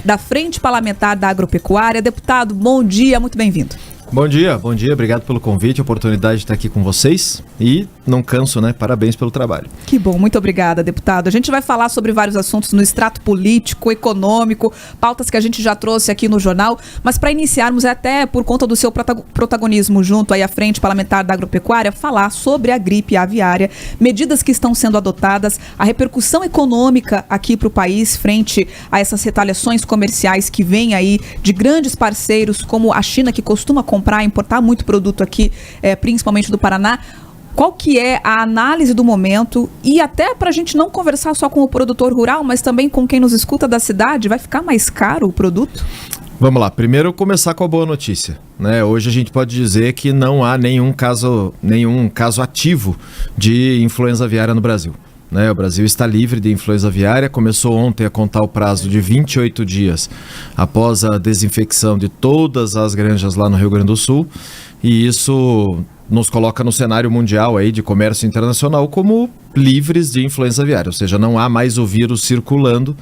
da Frente Parlamentar da Agropecuária. Deputado, bom dia, muito bem-vindo. Bom dia, obrigado pelo convite, a oportunidade de estar aqui com vocês e não canso, né? Parabéns pelo trabalho. Que bom, muito obrigada, deputado. A gente vai falar sobre vários assuntos no extrato político, econômico, pautas que a gente já trouxe aqui no jornal, mas para iniciarmos, até por conta do seu protagonismo junto aí à Frente Parlamentar da Agropecuária, falar sobre a gripe aviária, medidas que estão sendo adotadas, a repercussão econômica aqui para o país frente a essas retaliações comerciais que vêm aí de grandes parceiros como a China, que costuma importar muito produto aqui, principalmente do Paraná. Qual que é a análise do momento e até para a gente não conversar só com o produtor rural, mas também com quem nos escuta da cidade, vai ficar mais caro o produto? Vamos lá, primeiro começar com a boa notícia, né? Hoje a gente pode dizer que não há nenhum caso ativo de influenza aviária no Brasil. O Brasil está livre de influenza aviária, começou ontem a contar o prazo de 28 dias após a desinfecção de todas as granjas lá no Rio Grande do Sul, e isso nos coloca no cenário mundial aí de comércio internacional como livres de influenza aviária, ou seja, não há mais o vírus circulando,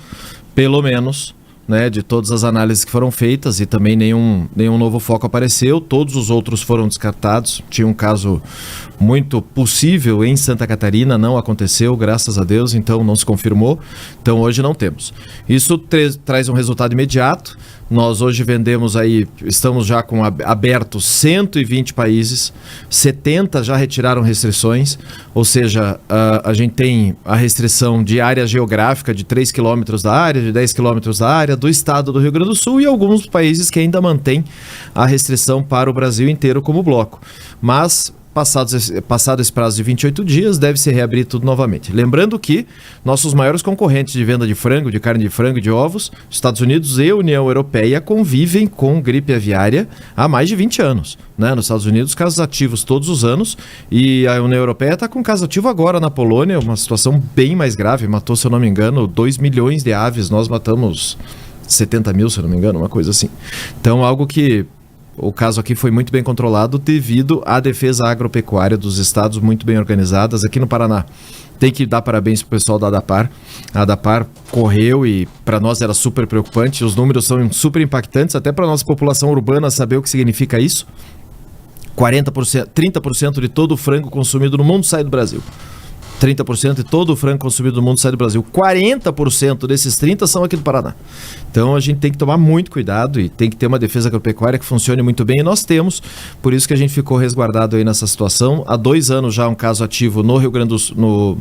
pelo menos, né, de todas as análises que foram feitas, e também nenhum novo foco apareceu, todos os outros foram descartados. Tinha um caso muito possível em Santa Catarina, não aconteceu, graças a Deus, então não se confirmou, então hoje não temos. Isso traz um resultado imediato. Nós hoje vendemos aí, estamos já com abertos 120 países, 70 já retiraram restrições, ou seja, a gente tem a restrição de área geográfica de 3 quilômetros da área, de 10 quilômetros da área, do estado do Rio Grande do Sul, e alguns países que ainda mantêm a restrição para o Brasil inteiro como bloco. Mas passado esse prazo de 28 dias, deve se reabrir tudo novamente. Lembrando que nossos maiores concorrentes de venda de frango, de carne de frango e de ovos, Estados Unidos e União Europeia, convivem com gripe aviária há mais de 20 anos. Nos Estados Unidos, casos ativos todos os anos, e a União Europeia está com caso ativo agora na Polônia, uma situação bem mais grave, matou, se eu não me engano, 2 milhões de aves, nós matamos 70 mil, se eu não me engano, uma coisa assim. Então, algo que o caso aqui foi muito bem controlado devido à defesa agropecuária dos estados muito bem organizadas. Aqui no Paraná tem que dar parabéns para o pessoal da ADAPAR. A ADAPAR correu e para nós era super preocupante. Os números são super impactantes, até para a nossa população urbana saber o que significa isso. 30% de todo o frango consumido no mundo sai do Brasil. 30% de todo o frango consumido no mundo sai do Brasil. 40% desses 30% são aqui do Paraná. Então a gente tem que tomar muito cuidado e tem que ter uma defesa agropecuária que funcione muito bem, e nós temos, por isso que a gente ficou resguardado aí nessa situação. Há 2 anos já um caso ativo no Rio Grande do Sul,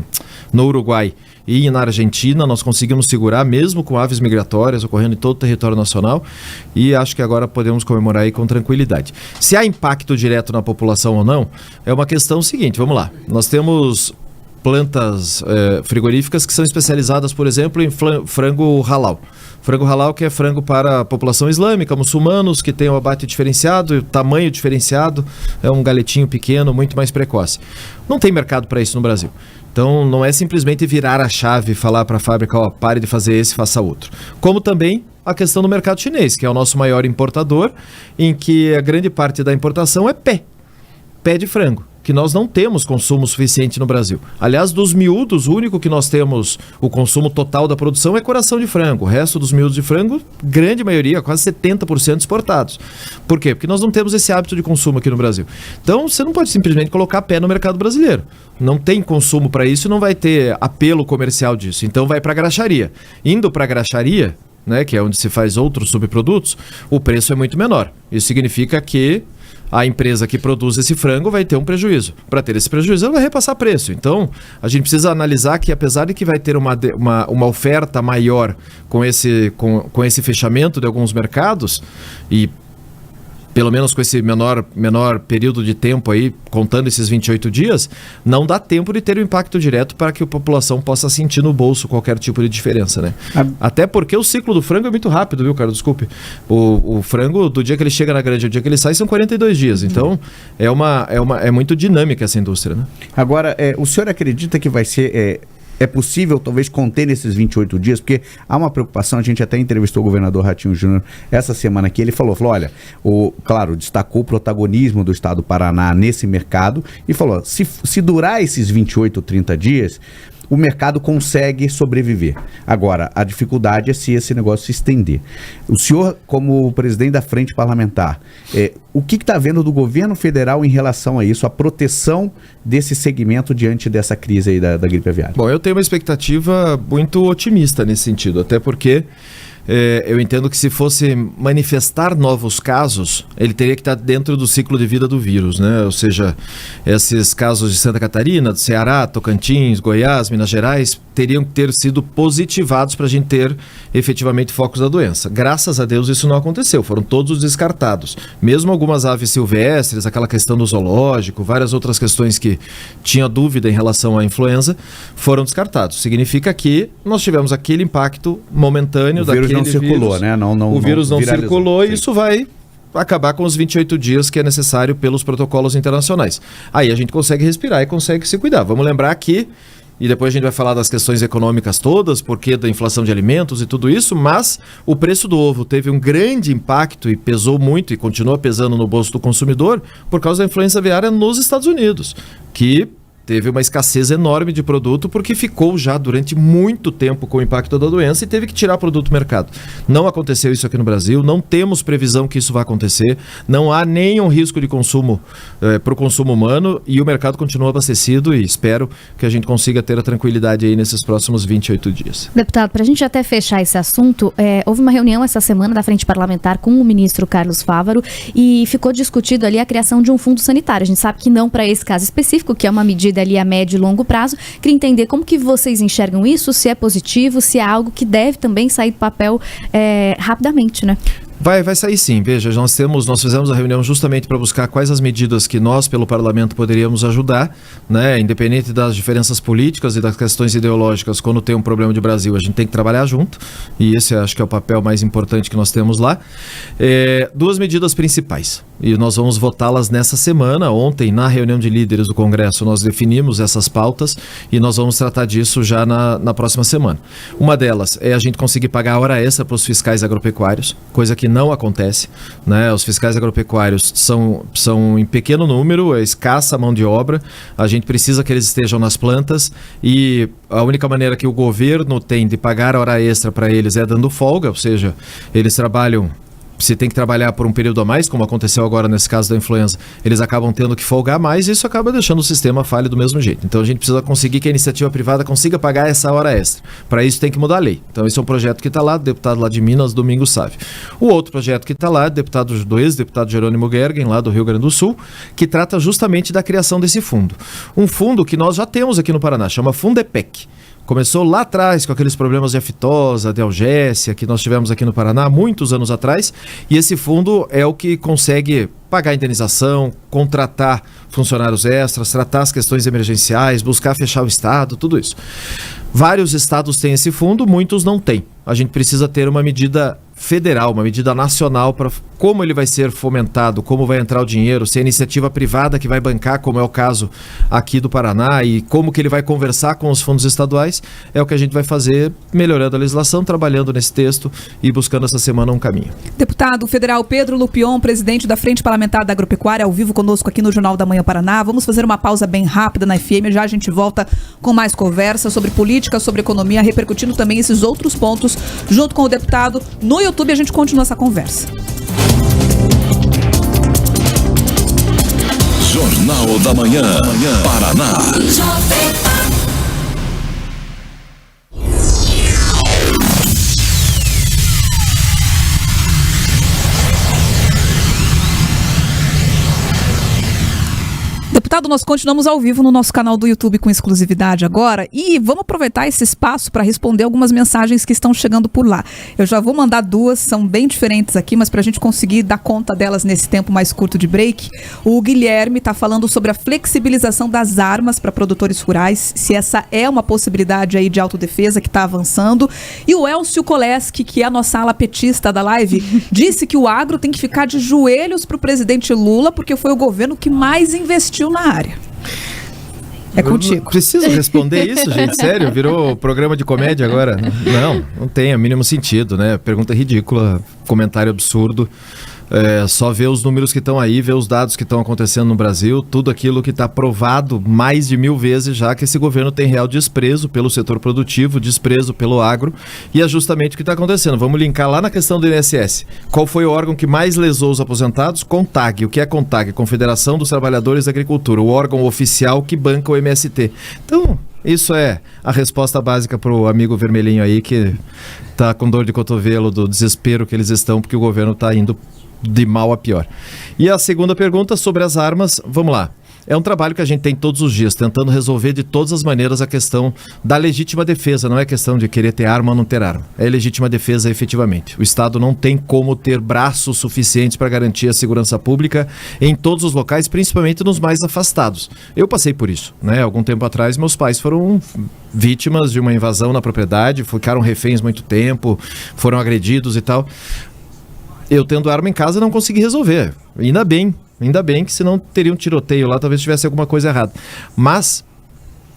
no Uruguai e na Argentina, nós conseguimos segurar mesmo com aves migratórias ocorrendo em todo o território nacional, e acho que agora podemos comemorar aí com tranquilidade. Se há impacto direto na população ou não, é uma questão seguinte, vamos lá. Nós temos plantas frigoríficas que são especializadas, por exemplo, em frango halal. Frango halal, que é frango para a população islâmica, muçulmanos, que tem um abate diferenciado, tamanho diferenciado, é um galetinho pequeno, muito mais precoce. Não tem mercado para isso no Brasil. Então, não é simplesmente virar a chave e falar para a fábrica, pare de fazer esse, faça outro. Como também a questão do mercado chinês, que é o nosso maior importador, em que a grande parte da importação é pé de frango, que nós não temos consumo suficiente no Brasil. Aliás, dos miúdos, o único que nós temos o consumo total da produção é coração de frango. O resto dos miúdos de frango, grande maioria, quase 70% exportados. Por quê? Porque nós não temos esse hábito de consumo aqui no Brasil. Então, você não pode simplesmente colocar pé no mercado brasileiro. Não tem consumo para isso e não vai ter apelo comercial disso. Então, vai para a graxaria. Indo para a graxaria, que é onde se faz outros subprodutos, o preço é muito menor. Isso significa que a empresa que produz esse frango vai ter um prejuízo. Para ter esse prejuízo, ela vai repassar preço. Então, a gente precisa analisar que, apesar de que vai ter uma oferta maior com esse fechamento de alguns mercados, e pelo menos com esse menor período de tempo aí, contando esses 28 dias, não dá tempo de ter um impacto direto para que a população possa sentir no bolso qualquer tipo de diferença, né? Até porque o ciclo do frango é muito rápido, viu, cara? Desculpe. O frango, do dia que ele chega na granja ao dia que ele sai, são 42 dias. Então, é muito dinâmica essa indústria, né? Agora, o senhor acredita que vai ser... É possível, talvez, conter nesses 28 dias? Porque há uma preocupação, a gente até entrevistou o governador Ratinho Júnior essa semana aqui, ele falou, olha, claro, destacou o protagonismo do estado do Paraná nesse mercado e falou, se durar esses 28, 30 dias, o mercado consegue sobreviver. Agora, a dificuldade é se esse negócio se estender. O senhor, como presidente da Frente Parlamentar, o que está vendo do governo federal em relação a isso, a proteção desse segmento diante dessa crise aí da gripe aviária? Bom, eu tenho uma expectativa muito otimista nesse sentido, até porque eu entendo que se fosse manifestar novos casos, ele teria que estar dentro do ciclo de vida do vírus, né? Ou seja, esses casos de Santa Catarina, do Ceará, Tocantins, Goiás, Minas Gerais, teriam que ter sido positivados para a gente ter efetivamente focos da doença. Graças a Deus isso não aconteceu, foram todos descartados. Mesmo algumas aves silvestres, aquela questão do zoológico, várias outras questões que tinha dúvida em relação à influenza, foram descartados. Significa que nós tivemos aquele impacto momentâneo daquele não circulou, vírus, né? O vírus não circulou sim. e isso vai acabar com os 28 dias que é necessário pelos protocolos internacionais. Aí a gente consegue respirar e consegue se cuidar. Vamos lembrar que, e depois a gente vai falar das questões econômicas todas, porque da inflação de alimentos e tudo isso, mas o preço do ovo teve um grande impacto e pesou muito e continua pesando no bolso do consumidor por causa da influenza aviária nos Estados Unidos, que teve uma escassez enorme de produto porque ficou já durante muito tempo com o impacto da doença e teve que tirar produto do mercado. Não aconteceu isso aqui no Brasil, não temos previsão que isso vai acontecer, não há nenhum risco de consumo para o consumo humano e o mercado continua abastecido e espero que a gente consiga ter a tranquilidade aí nesses próximos 28 dias. Deputado, para a gente até fechar esse assunto, houve uma reunião essa semana da Frente Parlamentar com o ministro Carlos Fávaro e ficou discutido ali a criação de um fundo sanitário. A gente sabe que não para esse caso específico, que é uma medida ali a médio e longo prazo. Queria entender como que vocês enxergam isso, se é positivo, se é algo que deve também sair do papel rapidamente, né? Vai sair sim. Veja, nós fizemos a reunião justamente para buscar quais as medidas que nós, pelo parlamento, poderíamos ajudar, né? Independente das diferenças políticas e das questões ideológicas, quando tem um problema de Brasil, a gente tem que trabalhar junto, e esse acho que é o papel mais importante que nós temos lá. Duas medidas principais, e nós vamos votá-las nessa semana. Ontem, na reunião de líderes do Congresso, nós definimos essas pautas e nós vamos tratar disso já na próxima semana. Uma delas é a gente conseguir pagar a hora extra para os fiscais agropecuários, coisa que não acontece, né? Os fiscais agropecuários são em pequeno número, é escassa a mão de obra, a gente precisa que eles estejam nas plantas e a única maneira que o governo tem de pagar a hora extra para eles é dando folga, ou seja, eles trabalham. Se tem que trabalhar por um período a mais, como aconteceu agora nesse caso da influenza, eles acabam tendo que folgar mais e isso acaba deixando o sistema falho do mesmo jeito. Então a gente precisa conseguir que a iniciativa privada consiga pagar essa hora extra. Para isso tem que mudar a lei. Então esse é um projeto que está lá, do deputado lá de Minas, Domingos Sávio. O outro projeto que está lá, do ex-deputado Jerônimo Gergen, lá do Rio Grande do Sul, que trata justamente da criação desse fundo. Um fundo que nós já temos aqui no Paraná, chama Fundepec. Começou lá atrás com aqueles problemas de aftosa, de algésia que nós tivemos aqui no Paraná muitos anos atrás, e esse fundo é o que consegue pagar a indenização, contratar funcionários extras, tratar as questões emergenciais, buscar fechar o estado, tudo isso. Vários estados têm esse fundo, muitos não têm. A gente precisa ter uma medida federal, uma medida nacional para como ele vai ser fomentado, como vai entrar o dinheiro, se é iniciativa privada que vai bancar, como é o caso aqui do Paraná, e como que ele vai conversar com os fundos estaduais, é o que a gente vai fazer, melhorando a legislação, trabalhando nesse texto e buscando essa semana um caminho. Deputado federal Pedro Lupion, presidente da Frente Parlamentar da Agropecuária, ao vivo conosco aqui no Jornal da Manhã Paraná. Vamos fazer uma pausa bem rápida na FM, já a gente volta com mais conversa sobre política, sobre economia, repercutindo também esses outros pontos, junto com o deputado. No YouTube a gente continua essa conversa. Jornal da Manhã, Paraná. Deputado, nós continuamos ao vivo no nosso canal do YouTube com exclusividade agora e vamos aproveitar esse espaço para responder algumas mensagens que estão chegando por lá. Eu já vou mandar duas, são bem diferentes aqui, mas para a gente conseguir dar conta delas nesse tempo mais curto de break, o Guilherme está falando sobre a flexibilização das armas para produtores rurais, se essa é uma possibilidade aí de autodefesa que está avançando. E o Elcio Koleski, que é a nossa ala petista da live, disse que o agro tem que ficar de joelhos para o presidente Lula porque foi o governo que mais investiu na área. É contigo. Preciso responder isso, gente? Sério? Virou programa de comédia agora? Não tem o mínimo sentido, né? Pergunta ridícula, comentário absurdo. Só ver os números que estão aí, ver os dados que estão acontecendo no Brasil, tudo aquilo que está provado mais de 1000 vezes já que esse governo tem real desprezo pelo setor produtivo, desprezo pelo agro, e é justamente o que está acontecendo. Vamos linkar lá na questão do INSS. Qual foi o órgão que mais lesou os aposentados? CONTAG. O que é CONTAG? Confederação dos Trabalhadores da Agricultura, o órgão oficial que banca o MST. Então, isso é a resposta básica para o amigo vermelhinho aí que está com dor de cotovelo do desespero que eles estão porque o governo está indo de mal a pior. E a segunda pergunta sobre as armas, vamos lá. É um trabalho que a gente tem todos os dias, tentando resolver de todas as maneiras a questão da legítima defesa. Não é questão de querer ter arma ou não ter arma. É legítima defesa efetivamente. O Estado não tem como ter braços suficientes para garantir a segurança pública em todos os locais, principalmente nos mais afastados. Eu passei por isso, né? Algum tempo atrás, meus pais foram vítimas de uma invasão na propriedade, ficaram reféns muito tempo, foram agredidos e tal. Eu tendo arma em casa não consegui resolver. Ainda bem que senão teria um tiroteio lá, talvez tivesse alguma coisa errada. Mas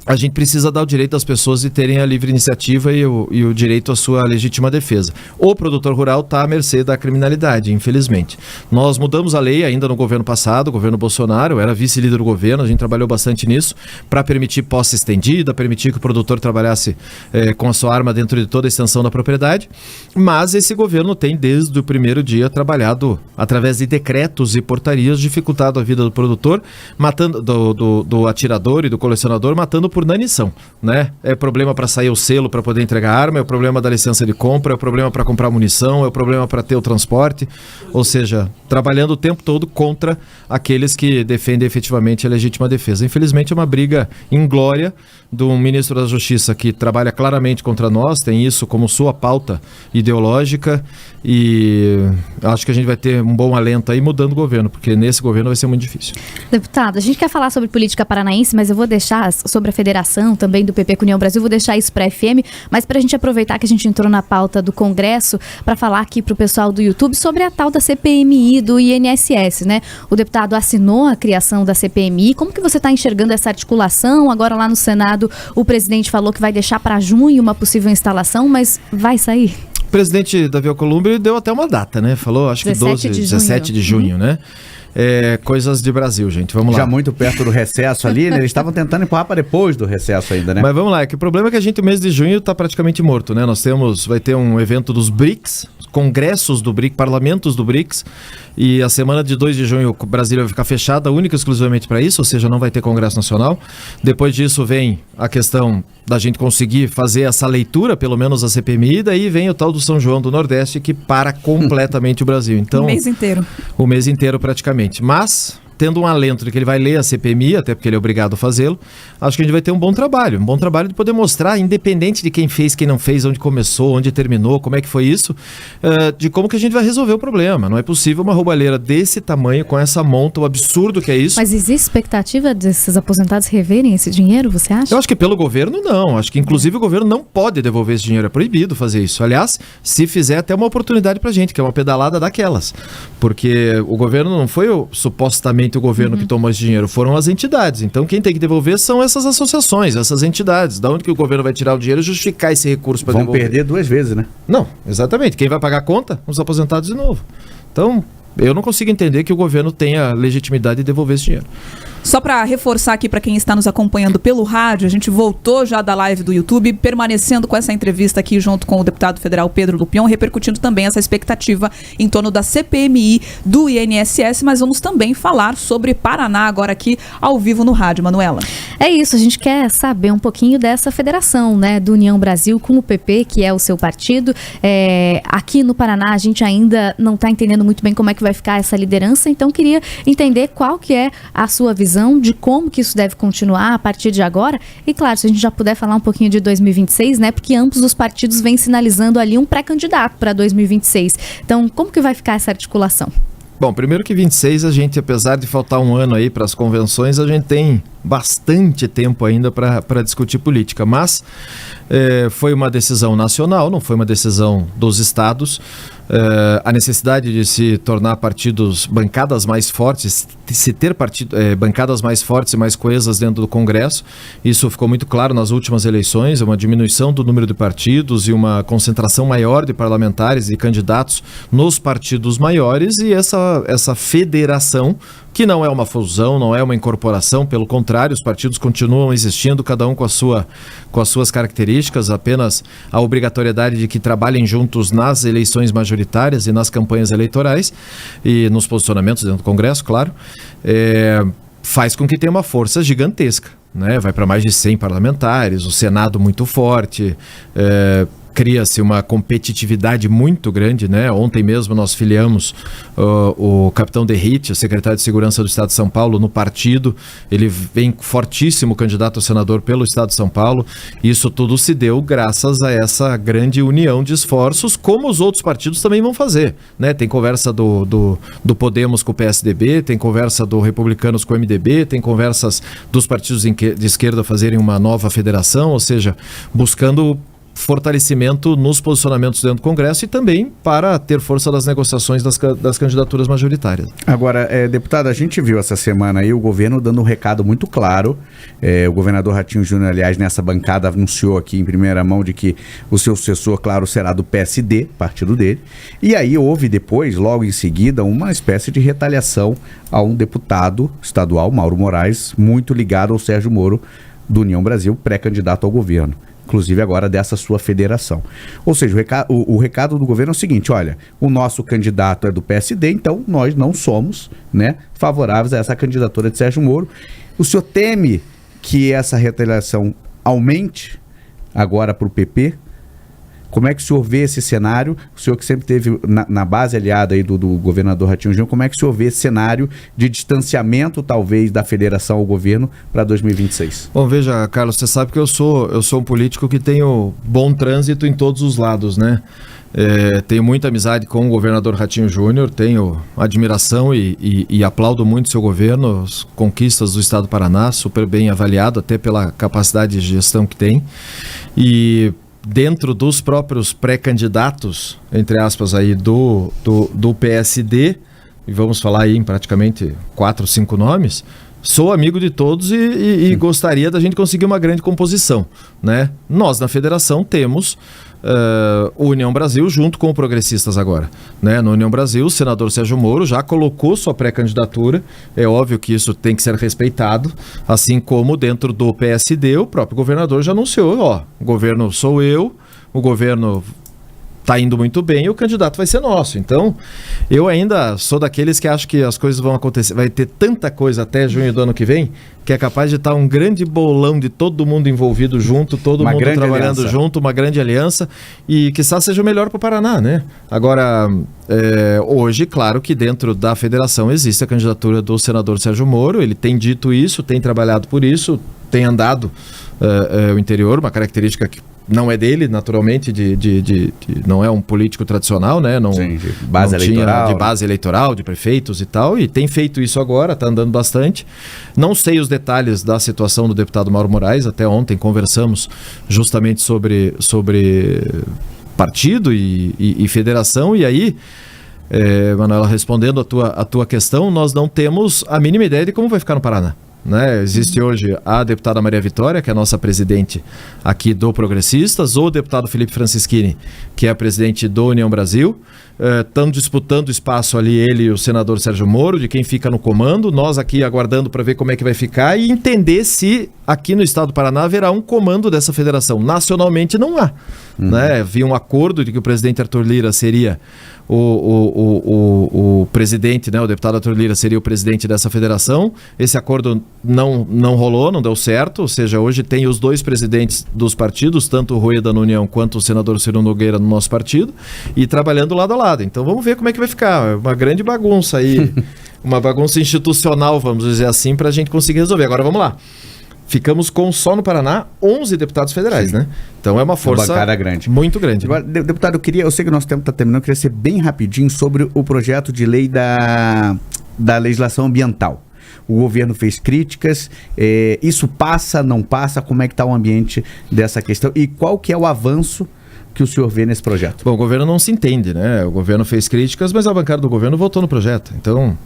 a gente precisa dar o direito das pessoas de terem a livre iniciativa e o direito à sua legítima defesa. O produtor rural está à mercê da criminalidade, infelizmente. Nós mudamos a lei ainda no governo passado, o governo Bolsonaro, eu era vice-líder do governo, a gente trabalhou bastante nisso, para permitir posse estendida, permitir que o produtor trabalhasse com a sua arma dentro de toda a extensão da propriedade, mas esse governo tem desde o primeiro dia trabalhado através de decretos e portarias, dificultado a vida do produtor, matando do atirador e do colecionador, matando por inanição, né? É problema para sair o selo para poder entregar arma, é o problema da licença de compra, é o problema para comprar munição, é o problema para ter o transporte, ou seja, trabalhando o tempo todo contra aqueles que defendem efetivamente a legítima defesa. Infelizmente é uma briga inglória do ministro da Justiça que trabalha claramente contra nós, tem isso como sua pauta ideológica e acho que a gente vai ter um bom alento aí mudando o governo, porque nesse governo vai ser muito difícil. Deputado, a gente quer falar sobre política paranaense, mas eu vou deixar sobre a federação também do PP com União Brasil, vou deixar isso para a FM, mas para a gente aproveitar que a gente entrou na pauta do Congresso, para falar aqui para o pessoal do YouTube sobre a tal da CPMI do INSS, né? O deputado assinou a criação da CPMI, como que você está enxergando essa articulação? Agora lá no Senado o presidente falou que vai deixar para junho uma possível instalação, mas vai sair? O presidente Davi Alcolumbre deu até uma data, né? Falou, acho que 17 de junho, né? Coisas de Brasil, gente, vamos lá. Já muito perto do recesso ali, né? Eles estavam tentando empurrar para depois do recesso ainda, né? Mas vamos lá, é que o problema é que o mês de junho está praticamente morto, né? Vai ter um evento dos BRICS, congressos do BRICS, parlamentos do BRICS, e a semana de 2 de junho Brasília vai ficar fechada única e exclusivamente para isso, ou seja, não vai ter Congresso Nacional. Depois disso vem a questão da gente conseguir fazer essa leitura, pelo menos a CPMI, e daí vem o tal do São João do Nordeste que para completamente o Brasil. Então, o mês inteiro. O mês inteiro praticamente. Mas, tendo um alento de que ele vai ler a CPMI, até porque ele é obrigado a fazê-lo, acho que a gente vai ter um bom trabalho de poder mostrar, independente de quem fez, quem não fez, onde começou, onde terminou, como é que foi isso, de como que a gente vai resolver o problema. Não é possível uma roubalheira desse tamanho, com essa monta, o absurdo que é isso. Mas existe expectativa desses aposentados reverem esse dinheiro, você acha? Eu acho que pelo governo não, acho que inclusive o governo não pode devolver esse dinheiro, é proibido fazer isso. Aliás, se fizer até uma oportunidade pra gente, que é uma pedalada daquelas, porque o governo não foi supostamente o governo que tomou esse dinheiro, foram as entidades. Então quem tem que devolver são essas associações, essas entidades. Da onde que o governo vai tirar o dinheiro e justificar esse recurso para devolver? Vão perder 2 vezes, né? Não, exatamente. Quem vai pagar a conta? Os aposentados de novo. Então, eu não consigo entender que o governo tenha legitimidade de devolver esse dinheiro. Só para reforçar aqui para quem está nos acompanhando pelo rádio, a gente voltou já da live do YouTube, permanecendo com essa entrevista aqui junto com o deputado federal Pedro Lupion, repercutindo também essa expectativa em torno da CPMI do INSS, mas vamos também falar sobre Paraná agora aqui ao vivo no rádio, Manuela. É isso, a gente quer saber um pouquinho dessa federação, né, do União Brasil com o PP, que é o seu partido. Aqui no Paraná a gente ainda não está entendendo muito bem como é que vai ficar essa liderança, então queria entender qual que é a sua visão de como que isso deve continuar a partir de agora. E claro, se a gente já puder falar um pouquinho de 2026, né? Porque ambos os partidos vêm sinalizando ali um pré-candidato para 2026. Então, como que vai ficar essa articulação? Bom, primeiro que 26 a gente, apesar de faltar um ano aí para as convenções, a gente tem bastante tempo ainda para discutir política, mas foi uma decisão nacional, não foi uma decisão dos estados. a necessidade de se tornar bancadas mais fortes, se ter bancadas mais fortes e mais coesas dentro do Congresso. Isso ficou muito claro nas últimas eleições, uma diminuição do número de partidos e uma concentração maior de parlamentares e candidatos nos partidos maiores, e essa federação, que não é uma fusão, não é uma incorporação, pelo contrário, os partidos continuam existindo, cada um com as suas características, apenas a obrigatoriedade de que trabalhem juntos nas eleições majoritárias e nas campanhas eleitorais e nos posicionamentos dentro do Congresso, claro, faz com que tenha uma força gigantesca, né? Vai para mais de 100 parlamentares, o Senado muito forte, cria-se uma competitividade muito grande, né? Ontem mesmo nós filiamos o capitão Derrite, o secretário de Segurança do Estado de São Paulo, no partido. Ele vem fortíssimo candidato a senador pelo Estado de São Paulo. Isso tudo se deu graças a essa grande união de esforços, como os outros partidos também vão fazer, né? Tem conversa do Podemos com o PSDB, tem conversa do Republicanos com o MDB, tem conversas dos partidos de esquerda fazerem uma nova federação, ou seja, buscando fortalecimento nos posicionamentos dentro do Congresso e também para ter força das negociações das candidaturas majoritárias. Agora, deputado, a gente viu essa semana aí o governo dando um recado muito claro. O governador Ratinho Júnior, aliás, nessa bancada anunciou aqui em primeira mão de que o seu sucessor, claro, será do PSD, partido dele. E aí houve depois, logo em seguida, uma espécie de retaliação a um deputado estadual, Mauro Moraes, muito ligado ao Sérgio Moro, do União Brasil, pré-candidato ao governo. Inclusive agora dessa sua federação. Ou seja, o recado do governo é o seguinte: olha, o nosso candidato é do PSD, então nós não somos, né, favoráveis a essa candidatura de Sérgio Moro. O senhor teme que essa retaliação aumente agora para o PP? Como é que o senhor vê esse cenário? O senhor que sempre teve na base aliada aí do governador Ratinho Júnior, como é que o senhor vê esse cenário de distanciamento, talvez, da federação ao governo para 2026? Bom, veja, Carlos, você sabe que eu sou um político que tenho bom trânsito em todos os lados, né? Tenho muita amizade com o governador Ratinho Júnior, tenho admiração e aplaudo muito seu governo, as conquistas do estado do Paraná, super bem avaliado, até pela capacidade de gestão que tem. E dentro dos próprios pré-candidatos, entre aspas, aí do PSD, e vamos falar aí em praticamente 4 ou 5 nomes, sou amigo de todos e gostaria da gente conseguir uma grande composição, né? Nós, na federação, temos o União Brasil junto com o Progressistas agora, né? No União Brasil, o senador Sérgio Moro já colocou sua pré-candidatura. É óbvio que isso tem que ser respeitado, assim como dentro do PSD o próprio governador já anunciou, o governo sou eu, o governo está indo muito bem e o candidato vai ser nosso. Então, eu ainda sou daqueles que acham que as coisas vão acontecer, vai ter tanta coisa até junho do ano que vem, que é capaz de estar um grande bolão de todo mundo envolvido junto, todo mundo trabalhando junto, uma grande aliança, e quizá seja o melhor para o Paraná, né? Agora, hoje, claro que dentro da federação existe a candidatura do senador Sérgio Moro, ele tem dito isso, tem trabalhado por isso, tem andado o interior, uma característica que não é dele, naturalmente, não é um político tradicional, né? Não, sim, de base eleitoral, de prefeitos e tal, e tem feito isso agora, está andando bastante. Não sei os detalhes da situação do deputado Mauro Moraes, até ontem conversamos justamente sobre partido e federação, e aí, Manuela, respondendo a tua questão, nós não temos a mínima ideia de como vai ficar no Paraná, né? Existe hoje a deputada Maria Vitória, que é a nossa presidente aqui do Progressistas, ou o deputado Felipe Francischini, que é a presidente do União Brasil. Estão disputando espaço ali, ele e o senador Sérgio Moro, de quem fica no comando. Nós aqui aguardando para ver como é que vai ficar e entender se aqui no estado do Paraná haverá um comando dessa federação. Nacionalmente não há, né? Havia um acordo de que o presidente Arthur Lira seria o presidente, né? O deputado Arthur Lira seria o presidente dessa federação. Esse acordo não rolou, não deu certo. Ou seja, hoje tem os dois presidentes dos partidos, tanto o Rueda no União quanto o senador Ciro Nogueira no nosso partido, e trabalhando lado a lado. Então vamos ver como é que vai ficar. É uma grande bagunça aí, uma bagunça institucional, vamos dizer assim, para a gente conseguir resolver. Agora vamos lá. Ficamos com, só no Paraná, 11 deputados federais, sim, né? Então é uma força grande, muito grande. Agora, deputado, eu sei que o nosso tempo está terminando, eu queria ser bem rapidinho sobre o projeto de lei da legislação ambiental. O governo fez críticas, isso passa, não passa? Como é que está o ambiente dessa questão? E qual que é o avanço que o senhor vê nesse projeto? Bom, o governo não se entende, né? O governo fez críticas, mas a bancada do governo votou no projeto. Então,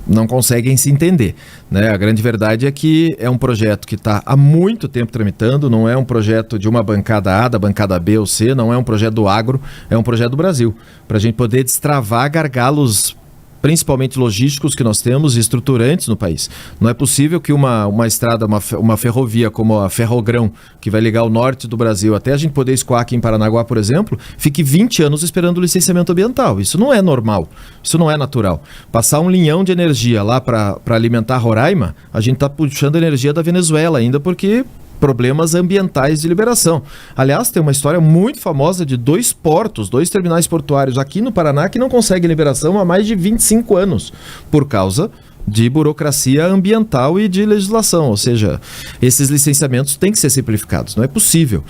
não conseguem se entender, né? A grande verdade é que é um projeto que está há muito tempo tramitando, não é um projeto de uma bancada A, da bancada B ou C, não é um projeto do agro, é um projeto do Brasil, para a gente poder destravar gargalos, principalmente logísticos que nós temos e estruturantes no país. Não é possível que uma estrada, uma ferrovia como a Ferrogrão, que vai ligar o norte do Brasil até a gente poder escoar aqui em Paranaguá, por exemplo, fique 20 anos esperando o licenciamento ambiental. Isso não é normal, isso não é natural. Passar um linhão de energia lá para alimentar Roraima, a gente está puxando energia da Venezuela ainda porque problemas ambientais de liberação. Aliás, tem uma história muito famosa de 2 portos, 2 terminais portuários aqui no Paraná que não conseguem liberação há mais de 25 anos, por causa de burocracia ambiental e de legislação, ou seja, esses licenciamentos têm que ser simplificados, não é possível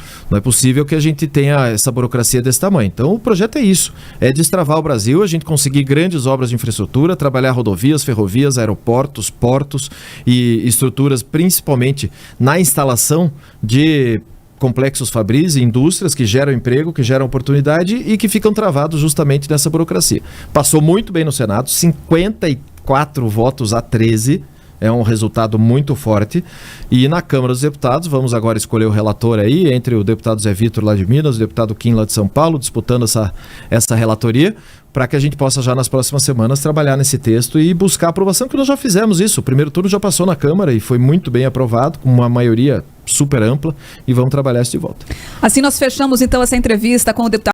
que a gente tenha essa burocracia desse tamanho. Então o projeto é isso, é destravar o Brasil, a gente conseguir grandes obras de infraestrutura, trabalhar rodovias, ferrovias, aeroportos, portos e estruturas, principalmente na instalação de complexos fabris e indústrias que geram emprego, que geram oportunidade e que ficam travados justamente nessa burocracia. Passou muito bem no Senado, 54 votos a 13, é um resultado muito forte. E na Câmara dos Deputados, vamos agora escolher o relator aí, entre o deputado Zé Vitor lá de Minas, o deputado Kim lá de São Paulo, disputando essa relatoria, para que a gente possa já nas próximas semanas trabalhar nesse texto e buscar a aprovação, que nós já fizemos isso. O primeiro turno já passou na Câmara e foi muito bem aprovado, com uma maioria super ampla, e vamos trabalhar isso de volta. Assim nós fechamos então essa entrevista com o deputado